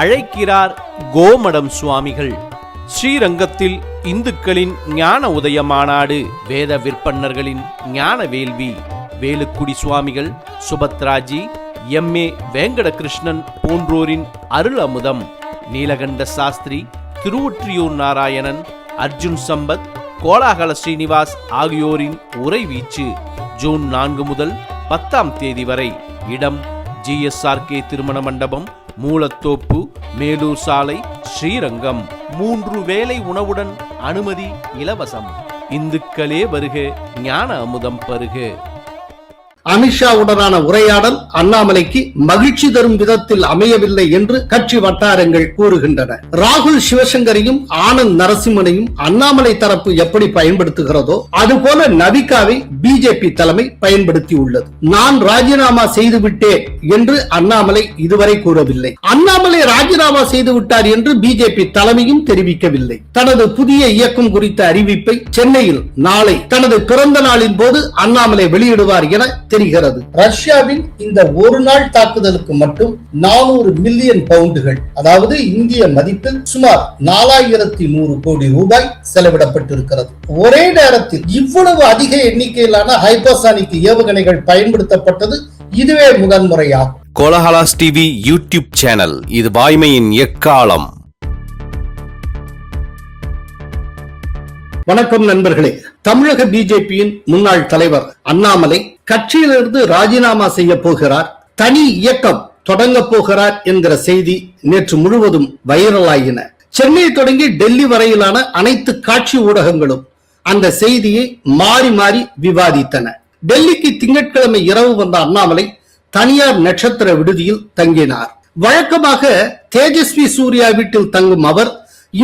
அழைக்கிறார் கோமடம் சுவாமிகள். ஸ்ரீரங்கத்தில் இந்துக்களின் ஞான உதய மாநாடு, வேத விற்பன்னர்களின் ஞான வேள்வி, வேலுக்குடி சுவாமிகள், சுபத்ராஜி, எம்.ஏ. வேங்கடகிருஷ்ணன் போன்றோரின் அருள் அமுதம், நீலகண்ட சாஸ்திரி, திருவொற்றியூர் நாராயணன், அர்ஜுன் சம்பத், கோலாகல ஸ்ரீனிவாஸ் ஆகியோரின் உரைவீச்சு ஜூன் 4 முதல் 10 வரை. இடம் GSRK திருமண மண்டபம், மூலத்தோப்பு, மேலூர் சாலை, ஸ்ரீரங்கம். 3 வேளை உணவுடன் அனுமதி இலவசம். இந்துக்களே வருக, ஞான அமுதம் பருக. அமித்ஷாவுடனான உரையாடல் அண்ணாமலைக்கு மகிழ்ச்சி தரும் விதத்தில் அமையவில்லை என்று கட்சி வட்டாரங்கள் கூறுகின்றன. ராகுல் சிவசங்கரையும் ஆனந்த் நரசிம்மனையும் அண்ணாமலை தரப்பு எப்படி பயன்படுத்துகிறதோ அதுபோல நவிகாவை பிஜேபி தலைமை பயன்படுத்தி உள்ளது. நான் ராஜினாமா செய்துவிட்டேன் என்று அண்ணாமலை இதுவரை கூறவில்லை. அண்ணாமலை ராஜினாமா செய்துவிட்டார் என்று பிஜேபி தலைமையும் தெரிவிக்கவில்லை. தனது புதிய இயக்கம் குறித்த அறிவிப்பை சென்னையில் நாளை தனது பிறந்த நாளின் போது அண்ணாமலை வெளியிடுவார் என தெரிகிறது. ரஷ்யாவின் இந்த ஒரு நாள் தாக்குதலுக்கு மட்டும் 400 மில்லியன் பவுண்டுகள், அதாவது இந்திய மதிப்பில் சுமார் 4100 கோடி ரூபாய் செலவிடப்பட்டிருக்கிறது. ஒரே நேரத்தில் இவ்வளவு அதிக எண்ணிக்கையிலான ஹைப்பர்சானிக் ஏவுகணைகள் பயன்படுத்தப்பட்டது இதுவே முதன்முறையாகும். கோலஹலாஸ் டிவி யூடியூப் சேனல், இது வாய்மையின் எக்காலம். வணக்கம் நண்பர்களே. தமிழக பிஜேபியின் முன்னாள் தலைவர் அண்ணாமலை கட்சியிலிருந்து ராஜினாமா செய்ய போகிறார், தனி இயக்கம் தொடங்க போகிறார் என்கிற செய்தி நேற்று முழுவதும் வைரலாயின. சென்னை தொடங்கி டெல்லி வரையிலான அனைத்து காட்சி ஊடகங்களும் அந்த செய்தியை மாறி மாறி விவாதித்தன. டெல்லிக்கு திங்கட்கிழமை இரவு வந்த அண்ணாமலை தனியார் நட்சத்திர விடுதியில் தங்கினார். வழக்கமாக தேஜஸ்வி சூர்யா வீட்டில் தங்கும் அவர்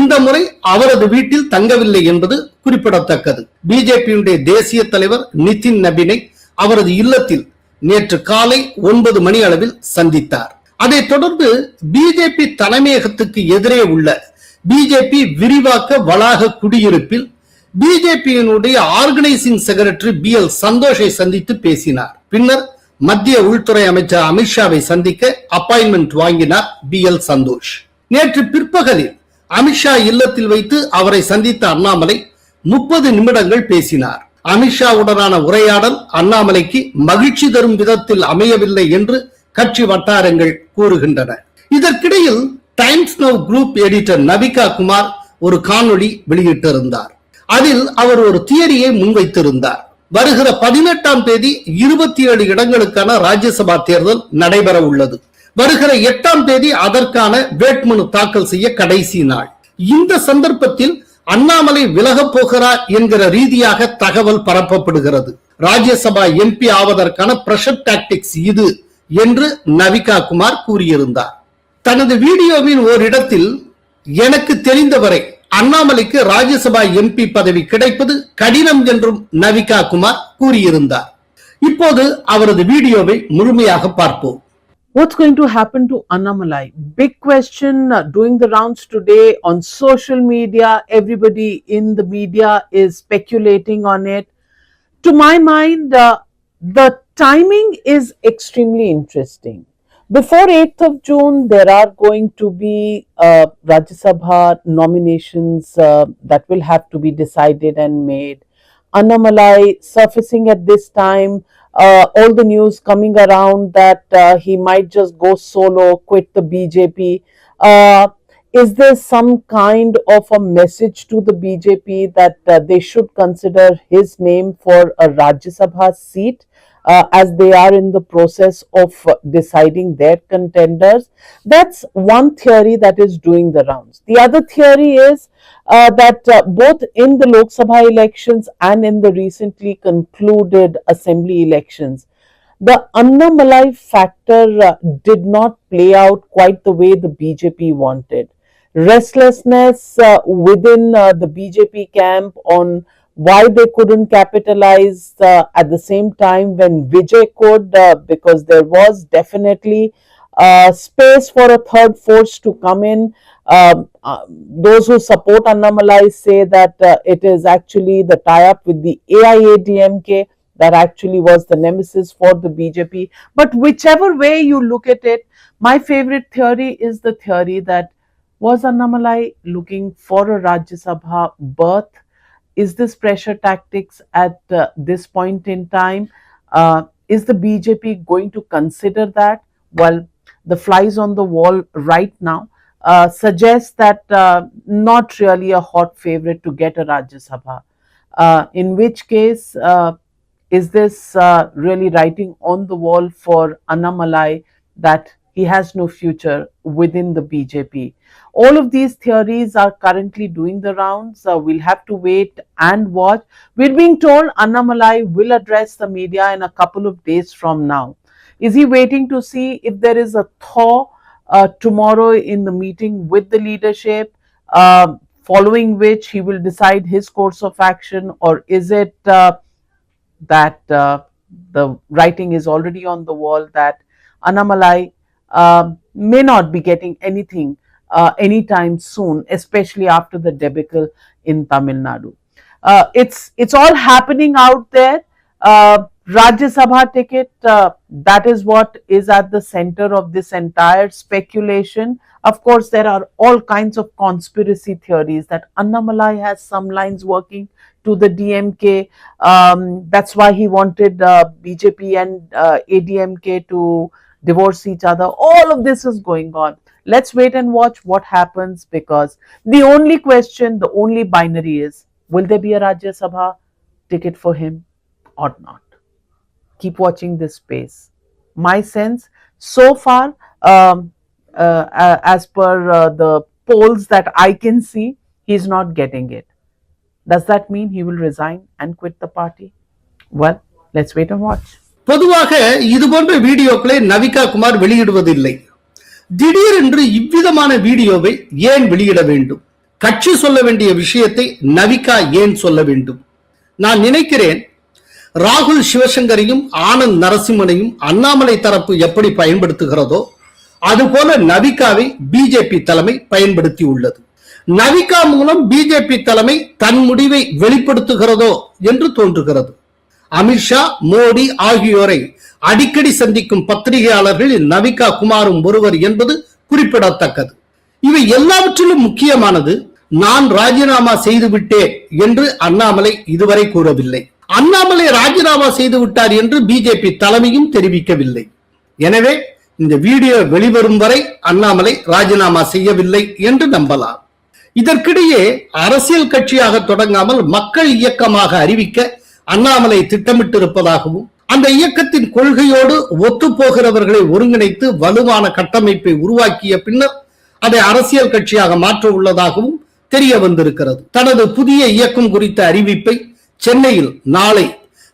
இந்த முறை அவரது வீட்டில் தங்கவில்லை என்பது குறிப்பிடத்தக்கது. பிஜேபியுடைய தேசிய தலைவர் நிதின் நபினை அவரது இல்லத்தில் நேற்று காலை 9 மணி அளவில் சந்தித்தார். அதைத் தொடர்ந்து பிஜேபி தலைமையகத்துக்கு எதிரே உள்ள பிஜேபி விரிவாக்க வளாக குடியிருப்பில் பிஜேபியினுடைய ஆர்கனைசிங் செக்ரட்டரி BL சந்தோஷை சந்தித்து பேசினார். பின்னர் மத்திய உள்துறை அமைச்சர் அமித்ஷாவை சந்திக்க அப்பாயின்மெண்ட் வாங்கினார் BL சந்தோஷ். நேற்று பிற்பகலில் அமித்ஷா இல்லத்தில் வைத்து அவரை சந்தித்த அண்ணாமலை 30 நிமிடங்கள் பேசினார். அமித்ஷாவுடனான உரையாடல் அண்ணாமலைக்கு மகிழ்ச்சி தரும் விதத்தில் அமையவில்லை என்று கட்சி வட்டாரங்கள் கூறுகின்றன. இதற்கிடையில் times now group editor Navika Kumar ஒரு காணொளி வெளியிட்டிருந்தார். அதில் அவர் ஒரு தியரியை முன்வைத்திருந்தார். வருகிற 18ஆம் தேதி 27 இடங்களுக்கான ராஜ்யசபா தேர்தல் நடைபெற உள்ளது. வருகிற 8ஆம் தேதி அதற்கான வேட்புமனு தாக்கல் செய்ய கடைசி நாள். இந்த சந்தர்ப்பத்தில் அண்ணாமலை விலகப் போகிறார் என்கிற ரீதியாக தகவல் பரப்பப்படுகிறது. ராஜ்யசபா MP ஆவதற்கான பிரஷர் டாக்டிக்ஸ் இது என்று நவிகா குமார் கூறியிருந்தார். தனது வீடியோவின் ஓரிடத்தில் எனக்கு தெரிந்தவரை அண்ணாமலைக்கு ராஜ்யசபா MP பதவி கிடைப்பது கடினம் என்றும் நவிகா குமார் கூறியிருந்தார். இப்போது அவரது வீடியோவை முழுமையாக பார்ப்போம். What's going to happen to Annamalai? Big question doing the rounds today on social media. Everybody in the media is speculating on it. To my mind, the timing is extremely interesting. Before 8th of June, there are going to be Rajya Sabha nominations that will have to be decided and made. Annamalai surfacing at this time, all the news coming around that he might just go solo, quit the BJP. Is there some kind of a message to the BJP that they should consider his name for a Rajya Sabha seat as they are in the process of deciding their contenders? That's one theory that is doing the rounds. The other theory is that both in the Lok Sabha elections and in the recently concluded assembly elections, the Annamalai factor did not play out quite the way the BJP wanted. Restlessness within the BJP camp on why they couldn't capitalize at the same time when Vijay could, because there was definitely space for a third force to come in. Those who support Annamalai say that it is actually the tie-up with the AIADMK that actually was the nemesis for the BJP. But whichever way you look at it, my favorite theory is the theory that was Annamalai looking for a Rajya Sabha berth? Is this pressure tactics at this point in time? Is the BJP going to consider that? Well, the flies on the wall right now suggest that not really a hot favorite to get a Rajya Sabha. In which case, is this really writing on the wall for Annamalai that he has no future within the BJP? All of these theories are currently doing the rounds. We'll have to wait and watch. We're being told Annamalai will address the media in a couple of days from now. Is he waiting to see if there is a thaw tomorrow in the meeting with the leadership, following which he will decide his course of action? Or is it that the writing is already on the wall that Annamalai may not be getting anything anytime soon, especially after the debacle in Tamil Nadu? It's all happening out there. Rajya Sabha ticket, that is what is at the center of this entire speculation. Of course, there are all kinds of conspiracy theories that Annamalai has some lines working to the DMK. That's why he wanted BJP and ADMK to divorce each other. All of this is going on. Let's wait and watch what happens, because the only question, the only binary is, will there be a Rajya Sabha ticket for him or not? Keep watching this space. My sense so far, as per the polls that I can see, he's not getting it. Does that mean he will resign and quit the party? Well, let's wait and watch. பொதுவாக இது போன்ற வீடியோக்களை நவிகா குமார் வெளியிடுவதில்லை. திடீரென்று இவ்விதமான வீடியோவை ஏன் வெளியிட வேண்டும்? கட்சி சொல்ல வேண்டிய விஷயத்தை நவிகா ஏன் சொல்ல வேண்டும்? நான் நினைக்கிறேன், ராகுல் சிவசங்கரையும் ஆனந்த் நரசிம்மனையும் அண்ணாமலை தரப்பு எப்படி பயன்படுத்துகிறதோ அதுபோல நவிகாவை பிஜேபி தலைமை பயன்படுத்தி உள்ளது. நவிகா மூலம் பிஜேபி தலைமை தன் முடிவை வெளிப்படுத்துகிறதோ என்று தோன்றுகிறது. அமித்ஷா, மோடி ஆகியோரை அடிக்கடி சந்திக்கும் பத்திரிகையாளர்களில் நவிகா குமாரும் ஒருவர் என்பது குறிப்பிடத்தக்கது. இவை எல்லாவற்றிலும் முக்கியமானது, நான் ராஜினாமா செய்து விட்டேன் என்று அண்ணாமலை இதுவரை கூறவில்லை. அண்ணாமலை ராஜினாமா செய்து விட்டார் என்று பிஜேபி தலைமையும் தெரிவிக்கவில்லை. எனவே இந்த வீடியோ வெளிவரும் வரை அண்ணாமலை ராஜினாமா செய்யவில்லை என்று நம்பலாம். இதற்கிடையே அரசியல் கட்சியாக தொடங்காமல் மக்கள் இயக்கமாக அறிவிக்க அண்ணாமலை திட்டமிட்டிருப்பதாகவும், அந்த இயக்கத்தின் கொள்கையோடு ஒத்துப்போகிறவர்களை ஒருங்கிணைத்து வலுவான கட்டமைப்பை உருவாக்கிய பின்னர் அதை அரசியல் கட்சியாக மாற்ற உள்ளதாகவும் தெரிய வந்திருக்கிறது. தனது புதிய இயக்கம் குறித்த அறிவிப்பை சென்னையில் நாளை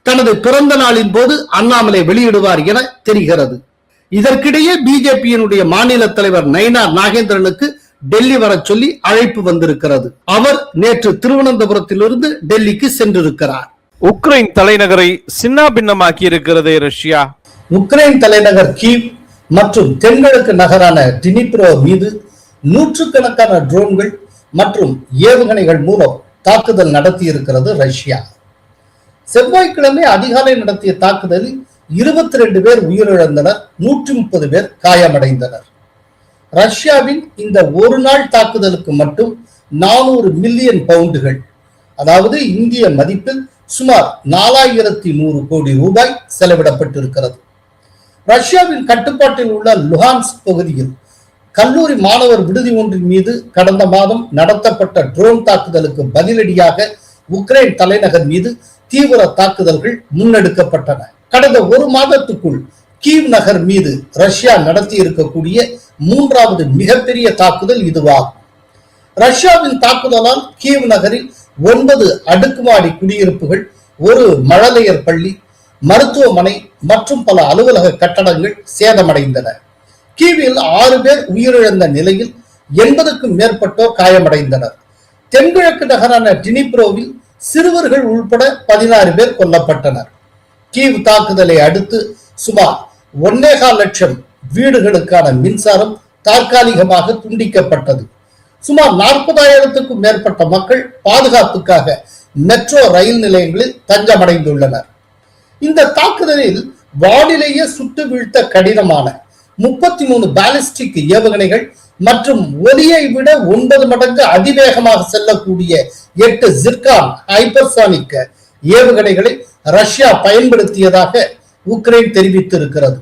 தனது பிறந்த நாளின் போது அண்ணாமலை வெளியிடுவார் என தெரிகிறது. இதற்கிடையே பிஜேபியினுடைய மாநில தலைவர் நயினார் நாகேந்திரனுக்கு டெல்லி வர சொல்லி அழைப்பு வந்திருக்கிறது. அவர் நேற்று திருவனந்தபுரத்திலிருந்து டெல்லிக்கு சென்றிருக்கிறார். உக்ரைன் தலைநகரை சின்னாபின்னமாக்கி இருக்கிறது ரஷ்யா. உக்ரைன் தலைநகர் கீவ் மற்றும் தென்கிழக்கு நகரான டினிப்ரோ மீது நூற்றுக்கணக்கான ட்ரோன்கள் மற்றும் ஏவுகணைகள் மூலம் தாக்குதல் நடத்தி இருக்கிறது ரஷ்யா. செவ்வாய்க்கிழமை அதிகாலை நடத்திய தாக்குதலில் 22 பேர் உயிரிழந்தனர், 130 பேர் காயமடைந்தனர். ரஷ்யாவின் இந்த ஒரு நாள் தாக்குதலுக்கு மட்டும் 400 மில்லியன் பவுண்டுகள், அதாவது இந்திய மதிப்பில் சுமார் 4100 கோடி ரூபாய் செலவிடப்பட்டிருக்கிறது. ரஷ்யாவின் கட்டுப்பாட்டில் உள்ள லுஹான்ஸ்க் பகுதியில் கல்லூரி மாணவர் விடுதி ஒன்றின் மீது கடந்த மாதம் நடத்தப்பட்ட ட்ரோன் தாக்குதலுக்கு பதிலடியாக உக்ரைன் தலைநகர் மீது தீவிர தாக்குதல்கள் முன்னெடுக்கப்பட்டன. கடந்த ஒரு மாதத்துக்குள் கீவ் நகர் மீது ரஷ்யா நடத்தி இருக்கக்கூடிய 3வது மிகப்பெரிய தாக்குதல் இதுவாகும். ரஷ்யாவின் தாக்குதலால் கீவ் நகரில் 9 அடுக்குமாடி குடியிருப்புகள், ஒரு மழலையர் பள்ளி, மருத்துவமனை மற்றும் பல அலுவலக கட்டடங்கள் சேதமடைந்தன. கீவில் 6 பேர் உயிரிழந்த நிலையில் 80க்கும் மேற்பட்டோர் காயமடைந்தனர். தென்கிழக்கு நகரான டினிப்ரோவில் சிறுவர்கள் உள்பட 16 பேர் கொல்லப்பட்டனர். கீவ் தாக்குதலை அடுத்து சுமார் 1.25 லட்சம் வீடுகளுக்கான மின்சாரம் தற்காலிகமாக துண்டிக்கப்பட்டது. சுமார் 40,000க்கும் மேற்பட்ட மக்கள் பாதுகாப்புக்காக மெட்ரோ ரயில் நிலையங்களில் தஞ்சமடைந்துள்ளனர். இந்த தாக்குதலில் வானிலேயே சுட்டு வீழ்த்த கடினமான 33 பாலிஸ்டிக் ஏவுகணைகள் மற்றும் ஒலியை விட 9 மடங்கு அதிவேகமாக செல்லக்கூடிய 8 ஜிர்கான் ஹைப்பர்சானிக் ஏவுகணைகளை ரஷ்யா பயன்படுத்தியதாக உக்ரைன் தெரிவித்திருக்கிறது.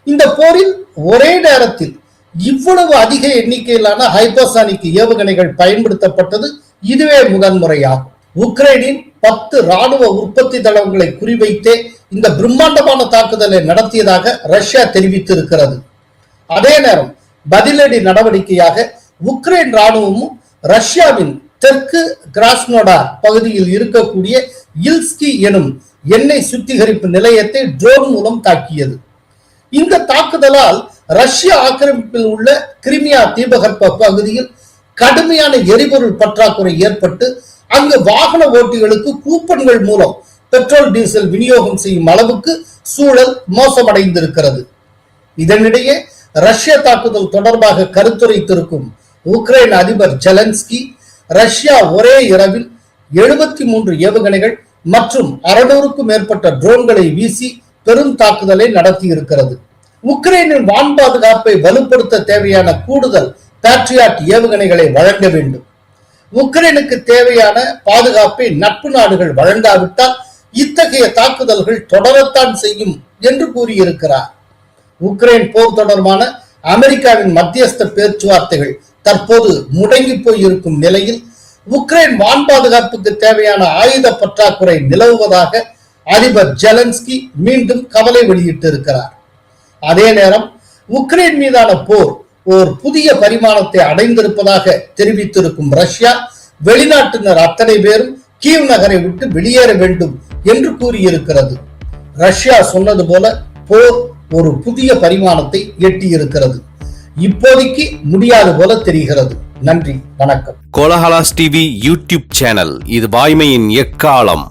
இந்த போரில் ஒரே நேரத்தில் இவ்வளவு அதிக எண்ணிக்கையிலான ஹைப்பர்சானிக் ஏவுகணைகள் பயன்படுத்தப்பட்டது இதுவே முதன்முறையாகும். உக்ரைனின் 10 ராணுவ உற்பத்தி தளங்களை குறிவைத்தே இந்த பிரம்மாண்டமான தாக்குதலை நடத்தியதாக ரஷ்யா தெரிவித்திருக்கிறது. அதே நேரம் பதிலடி நடவடிக்கையாக உக்ரைன் ராணுவமும் ரஷ்யாவின் தெற்கு கிராஸ்னோடார் பகுதியில் இருக்கக்கூடிய இல்ஸ்கி எனும் எண்ணெய் சுத்திகரிப்பு நிலையத்தை ட்ரோன் மூலம் தாக்கியது. இந்த தாக்குதலால் ரஷ்ய ஆக்கிரமிப்பில் உள்ள கிரிமியா தீபகற்ப பகுதியில் கடுமையான எரிபொருள் பற்றாக்குறை ஏற்பட்டு அங்கு வாகன ஓட்டிகளுக்கு கூப்பன்கள் மூலம் பெட்ரோல் டீசல் விநியோகம் செய்யும் அளவுக்கு சூழல் மோசமடைந்திருக்கிறது. இதனிடையே ரஷ்ய தாக்குதல் தொடர்பாக கருத்துரைத்திருக்கும் உக்ரைன் அதிபர் ஜெலன்ஸ்கி ரஷ்யா ஒரே இரவில் 73 ஏவுகணைகள் மற்றும் 600க்கும் மேற்பட்ட ட்ரோன்களை வீசி பெரும் தாக்குதலை நடத்தியிருக்கிறது. உக்ரைனின் வான் பாதுகாப்பை வலுப்படுத்த தேவையான கூடுதல் பேட்ரியாட் ஏவுகணைகளை வழங்க வேண்டும். உக்ரைனுக்கு தேவையான பாதுகாப்பை நட்பு நாடுகள் வழங்காவிட்டால் இத்தகைய தாக்குதல்கள் தொடரத்தான் செய்யும் என்று கூறியிருக்கிறார். உக்ரைன் போர் தொடர்பான அமெரிக்காவின் மத்தியஸ்த பேச்சுவார்த்தைகள் தற்போது முடங்கி போயிருக்கும் நிலையில் உக்ரைன் வான் பாதுகாப்புக்கு தேவையான ஆயுத பற்றாக்குறை நிலவுவதாக அதிபர் ஜெலன்ஸ்கி மீண்டும் கவலை வெளியிட்டிருக்கிறார். அதே நேரம் உக்ரைன் மீதான போர் ஒரு புதிய பரிமாணத்தை அடைந்திருப்பதாக தெரிவித்திருக்கும் ரஷ்யா வெளிநாட்டினர் அத்தனை பேரும் கீவ் நகரை விட்டு வெளியேற வேண்டும் என்று கூறியிருக்கிறது. ரஷ்யா சொன்னது போல போர் ஒரு புதிய பரிமாணத்தை எட்டியிருக்கிறது. இப்போதைக்கு முடியாது போல தெரிகிறது. நன்றி, வணக்கம். கோலஹலாஸ் டிவி யூடியூப் சேனல், இது வாய்மையின் எக்காலம்.